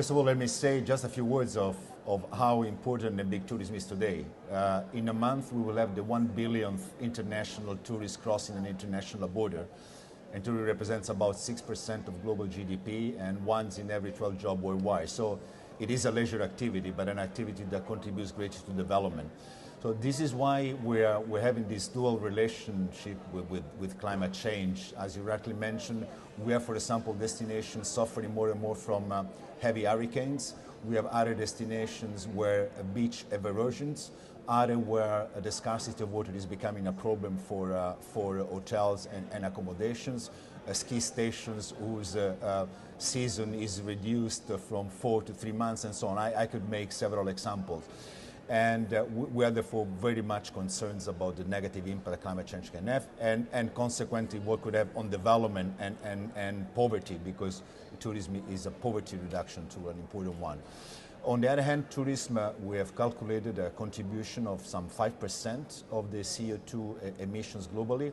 First of all, let me say just a few words of how important the big tourism is today. In a month, we will have the 1 billionth international tourist crossing an international border. And tourism represents about 6% of global GDP and 1 in every 12 jobs worldwide. So it is a leisure activity, but an activity that contributes greatly to development. So this is why we're having this dual relationship with climate change. As you rightly mentioned, we have, for example, destinations suffering more and more from heavy hurricanes. We have other destinations where beach have erosions, other where the scarcity of water is becoming a problem for hotels and accommodations, ski stations whose season is reduced from 4 to 3 months and so on. I could make several examples. And we are therefore very much concerned about the negative impact that climate change can have and consequently what could have on development and poverty, because tourism is a poverty reduction tool, an important one. On the other hand, tourism, we have calculated a contribution of some 5% of the CO2 emissions globally,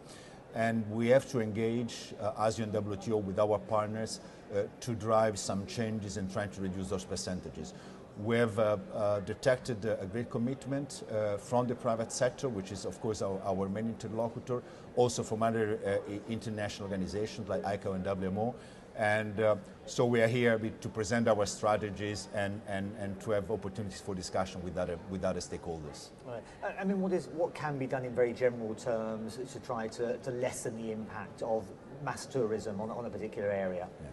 and we have to engage, as in WTO, with our partners to drive some changes in trying to reduce those percentages. We have detected a great commitment from the private sector, which is, of course, our main interlocutor, also from other international organizations like ICAO and WMO. And so we are here to present our strategies and to have opportunities for discussion with other stakeholders. Right. I mean, what can be done in very general terms to try to lessen the impact of mass tourism on a particular area? Yeah.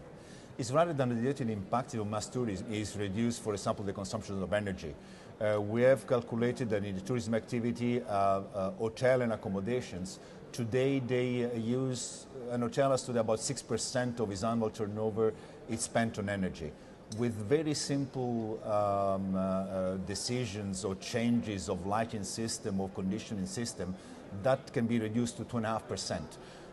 It's rather than the direct impact of mass tourism is reduce, for example, the consumption of energy. We have calculated that in the tourism activity, hotel and accommodations, today they use, an hotel has to about 6% of its annual turnover is spent on energy. With very simple decisions or changes of lighting system or conditioning system, that can be reduced to 2.5%.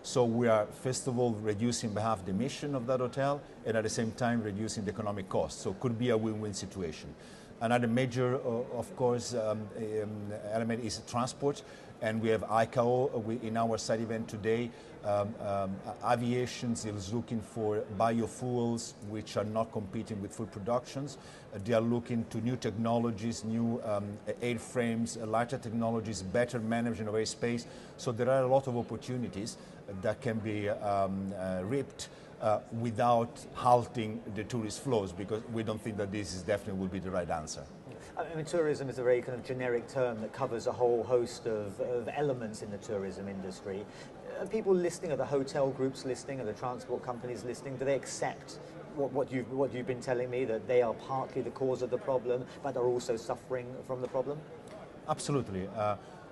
So we are, first of all, reducing half the emission of that hotel and at the same time reducing the economic cost. So it could be a win-win situation. Another major, of course, element is transport. And we have ICAO in our side event today. Aviation is looking for biofuels which are not competing with food productions. They are looking to new technologies, new airframes, lighter technologies, better management of airspace. So there are a lot of opportunities that can be reaped without halting the tourist flows, because we don't think that this is definitely will be the right answer. I mean, tourism is a very kind of generic term that covers a whole host of elements in the tourism industry. Are people listening, are the hotel groups listening, are the transport companies listening? Do they accept what you've been telling me, that they are partly the cause of the problem, but are also suffering from the problem? Absolutely.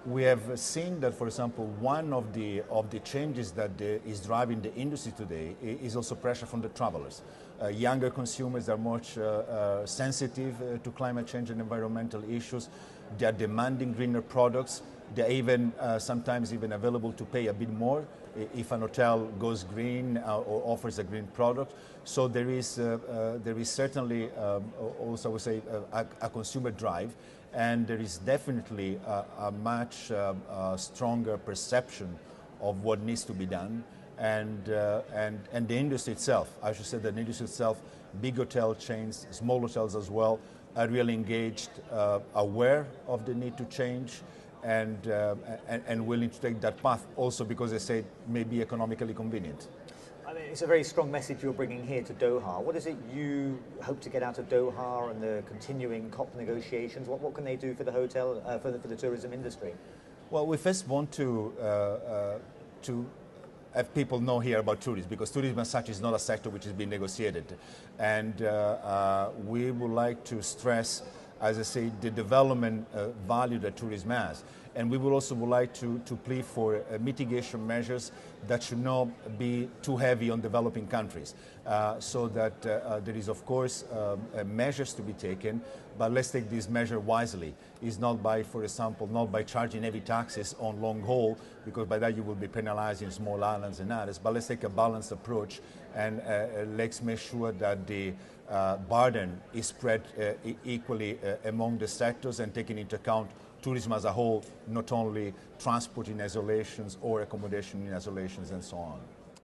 We have seen that, for example, one of the changes that is driving the industry today is also pressure from the travelers. Younger consumers are much sensitive to climate change and environmental issues. They are demanding greener products. They are even sometimes even available to pay a bit more if an hotel goes green or offers a green product. So there is certainly also, I would say, a consumer drive. And there is definitely a much stronger perception of what needs to be done, and the industry itself. I should say that the industry itself, big hotel chains, small hotels as well, are really engaged, aware of the need to change, and willing to take that path. Also because they say it may be economically convenient. I mean, it's a very strong message you're bringing here to Doha. What is it you hope to get out of Doha and the continuing COP negotiations? What can they do for the hotel, for the tourism industry? Well, we first want to have people know here about tourism, because tourism as such is not a sector which is being negotiated. And we would like to stress, as I say, the development value that tourism has. And we would also like to plead for mitigation measures that should not be too heavy on developing countries. So that there is, of course, measures to be taken, but let's take this measure wisely. It's not by, for example, not by charging heavy taxes on long haul, because by that you will be penalizing small islands and others, but let's take a balanced approach and let's make sure that the burden is spread equally among the sectors and taking into account tourism as a whole, not only transport in isolations or accommodation in isolations and so on.